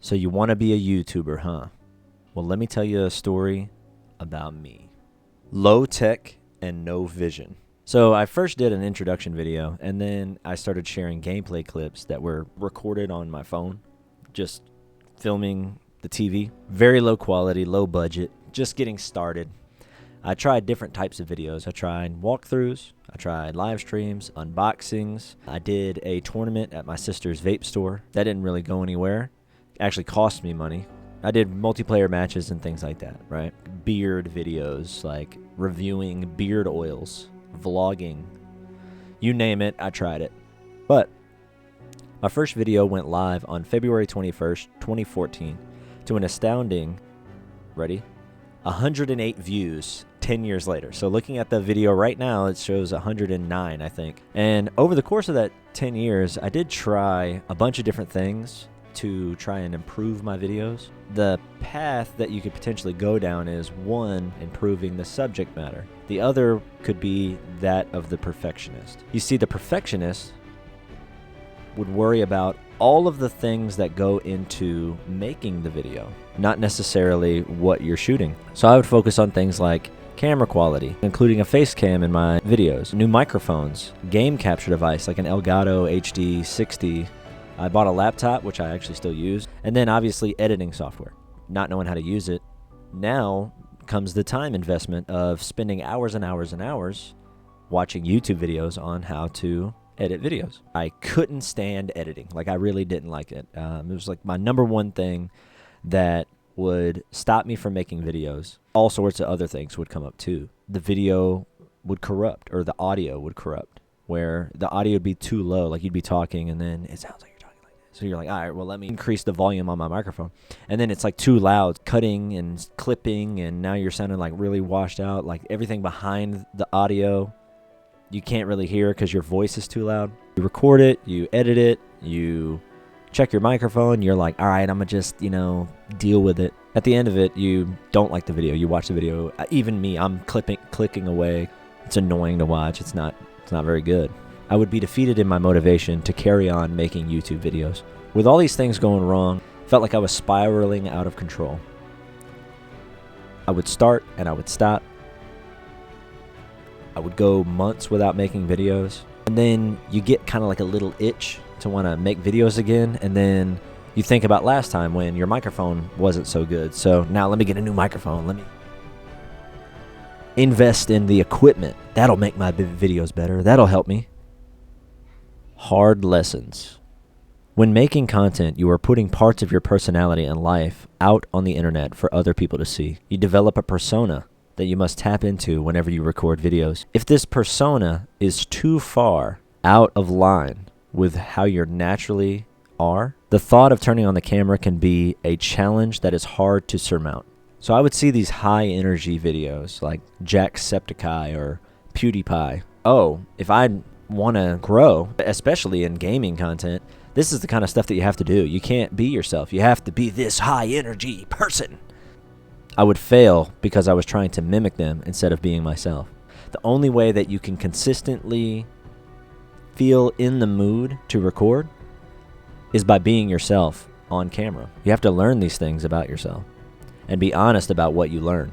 So you want to be a YouTuber, huh? Well, let me tell you a story about me. Low tech and no vision. So I first did an introduction video, and then I started sharing gameplay clips that were recorded on my phone, just filming the TV. Very low quality, low budget, just getting started. I tried different types of videos. I tried walkthroughs, I tried live streams, unboxings. I did a tournament at my sister's vape store. That didn't really go anywhere. Actually cost me money. I did multiplayer matches and things like that, right? Beard videos, like reviewing beard oils, vlogging. You name it, I tried it. But my first video went live on February 21st, 2014 to an astounding, ready? 108 views 10 years later. So looking at the video right now, it shows 109, I think. And over the course of that 10 years, I did try a bunch of different things to try and improve my videos. The path that you could potentially go down is, one, improving the subject matter. The other could be that of the perfectionist. You see, the perfectionist would worry about all of the things that go into making the video, not necessarily what you're shooting. So I would focus on things like camera quality, including a face cam in my videos, new microphones, game capture device like an Elgato HD 60. I bought a laptop, which I actually still use, and then obviously editing software. Not knowing how to use it, now comes the time investment of spending hours and hours and hours watching YouTube videos on how to edit videos. I couldn't stand editing. Like, I really didn't like it. It was like my number one thing that would stop me from making videos. All sorts of other things would come up too. The video would corrupt, or the audio would corrupt, where the audio would be too low. Like, you'd be talking and then it sounds like you're talking like this. So you're like, all right, well, let me increase the volume on my microphone. And then it's like too loud, cutting and clipping, and now you're sounding like really washed out. Like, everything behind the audio you can't really hear because your voice is too loud. You record it, you edit it, you check your microphone, you're like, all right, I'm gonna just, deal with it. At the end of it, you don't like the video. You watch the video. Even me, I'm clicking away. It's annoying to watch. It's not very good. I would be defeated in my motivation to carry on making YouTube videos. With all these things going wrong, felt like I was spiraling out of control. I would start and I would stop. I would go months without making videos. And then you get kind of like a little itch to want to make videos again. And then you think about last time when your microphone wasn't so good. So now let me get a new microphone. Let me invest in the equipment. That'll make my videos better. That'll help me. Hard lessons. When making content, you are putting parts of your personality and life out on the internet for other people to see. You develop a persona that you must tap into whenever you record videos. If this persona is too far out of line with how you naturally are, the thought of turning on the camera can be a challenge that is hard to surmount. So I would see these high energy videos like Jacksepticeye or PewDiePie. Oh, if I want to grow, especially in gaming content, this is the kind of stuff that you have to do. You can't be yourself. You have to be this high energy person. I would fail because I was trying to mimic them instead of being myself. The only way that you can consistently feel in the mood to record is by being yourself on camera. You have to learn these things about yourself and be honest about what you learn.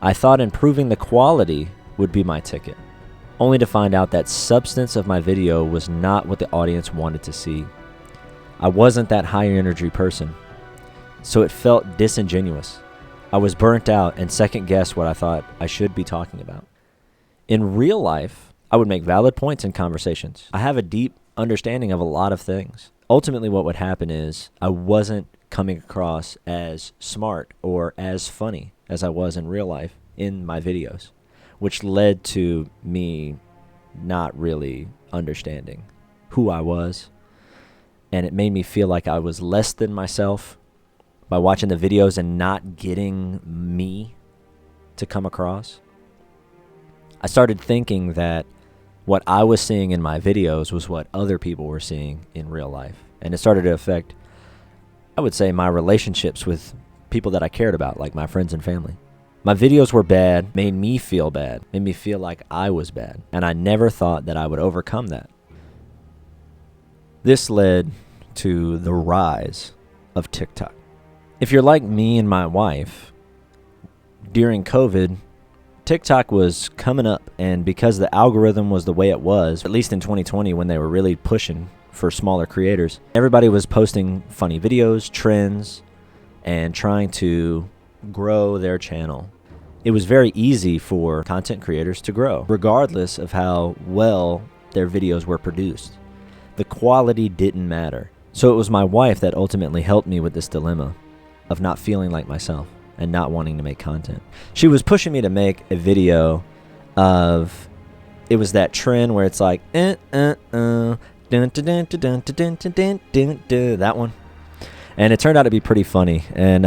I thought improving the quality would be my ticket, only to find out that substance of my video was not what the audience wanted to see. I wasn't that high energy person, so it felt disingenuous. I was burnt out and second-guessed what I thought I should be talking about. In real life, I would make valid points in conversations. I have a deep understanding of a lot of things. Ultimately, what would happen is I wasn't coming across as smart or as funny as I was in real life in my videos, which led to me not really understanding who I was, and it made me feel like I was less than myself by watching the videos and not getting me to come across. I started thinking that what I was seeing in my videos was what other people were seeing in real life. And it started to affect, I would say, my relationships with people that I cared about, like my friends and family. My videos were bad, made me feel bad, made me feel like I was bad. And I never thought that I would overcome that. This led to the rise of TikTok. If you're like me and my wife, during COVID, TikTok was coming up, and because the algorithm was the way it was, at least in 2020 when they were really pushing for smaller creators, everybody was posting funny videos, trends, and trying to grow their channel. It was very easy for content creators to grow, regardless of how well their videos were produced. The quality didn't matter. So it was my wife that ultimately helped me with this dilemma of not feeling like myself and not wanting to make content. She was pushing me to make a video of, it was that trend where it's like, that one. And it turned out to be pretty funny. And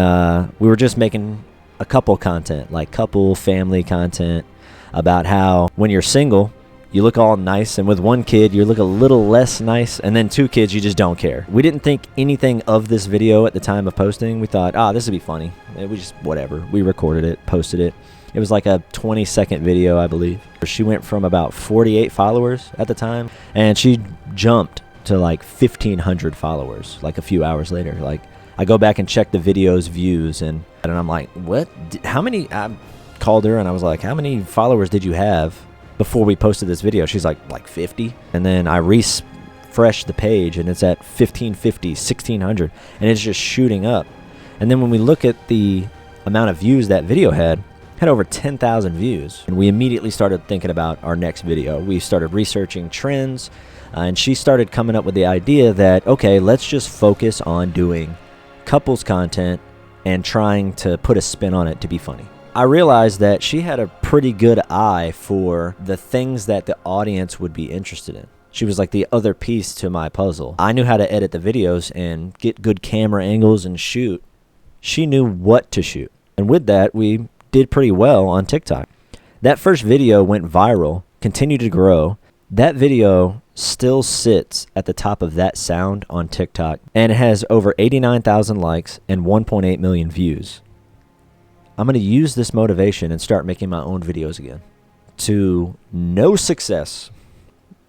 we were just making a couple content, like couple family content, about how when you're single, you look all nice, and with one kid, you look a little less nice, and then 2 kids, you just don't care. We didn't think anything of this video at the time of posting. We thought, this would be funny. We just, whatever. We recorded it, posted it. It was like a 20-second video, I believe. She went from about 48 followers at the time, and she jumped to like 1,500 followers, like a few hours later. Like, I go back and check the video's views, and I'm like, what? How many? I called her, and I was like, how many followers did you have before we posted this video? She's like 50. And then I refreshed the page, and it's at 1,550, 1,600, and it's just shooting up. And then when we look at the amount of views that video had over 10,000 views. And we immediately started thinking about our next video. We started researching trends, and she started coming up with the idea that, okay, let's just focus on doing couples content and trying to put a spin on it to be funny. I realized that she had a pretty good eye for the things that the audience would be interested in. She was like the other piece to my puzzle. I knew how to edit the videos and get good camera angles and shoot. She knew what to shoot. And with that, we did pretty well on TikTok. That first video went viral, continued to grow. That video still sits at the top of that sound on TikTok, and it has over 89,000 likes and 1.8 million views. I'm going to use this motivation and start making my own videos again. To no success.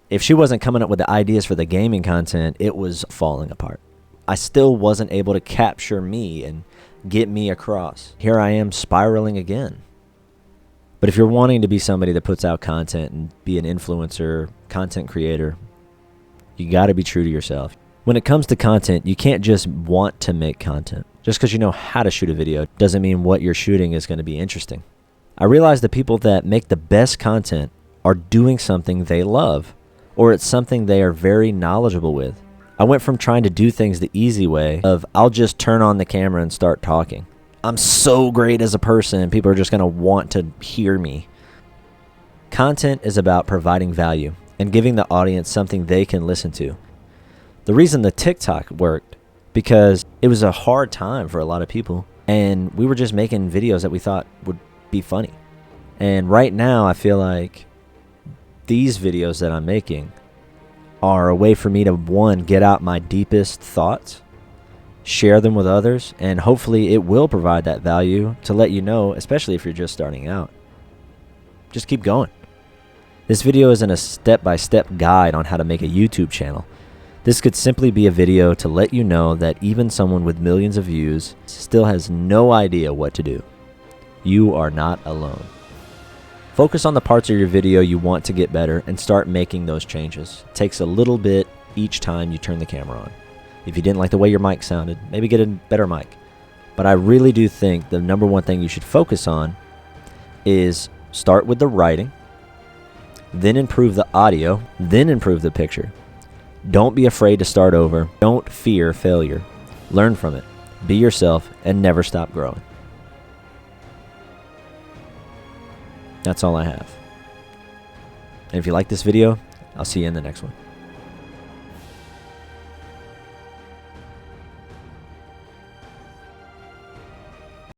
If she wasn't coming up with the ideas for the gaming content, it was falling apart. I still wasn't able to capture me and get me across. Here I am spiraling again. But if you're wanting to be somebody that puts out content and be an influencer, content creator, you got to be true to yourself. When it comes to content, you can't just want to make content. Just because you know how to shoot a video doesn't mean what you're shooting is going to be interesting. I realize the people that make the best content are doing something they love, or it's something they are very knowledgeable with. I went from trying to do things the easy way of I'll just turn on the camera and start talking. I'm so great as a person, and people are just going to want to hear me. Content is about providing value and giving the audience something they can listen to. The reason the TikTok worked, because it was a hard time for a lot of people, and we were just making videos that we thought would be funny. And right now, I feel like these videos that I'm making are a way for me to, one, get out my deepest thoughts, share them with others, and hopefully it will provide that value to let you know, especially if you're just starting out. Just keep going. This video isn't a step-by-step guide on how to make a YouTube channel. This could simply be a video to let you know that even someone with millions of views still has no idea what to do. You are not alone. Focus on the parts of your video you want to get better and start making those changes. It takes a little bit each time you turn the camera on. If you didn't like the way your mic sounded, maybe get a better mic. But I really do think the number one thing you should focus on is start with the writing, then improve the audio, then improve the picture. Don't be afraid to start over. Don't fear failure. Learn from it. Be yourself and never stop growing. That's all I have. And if you like this video, I'll see you in the next one.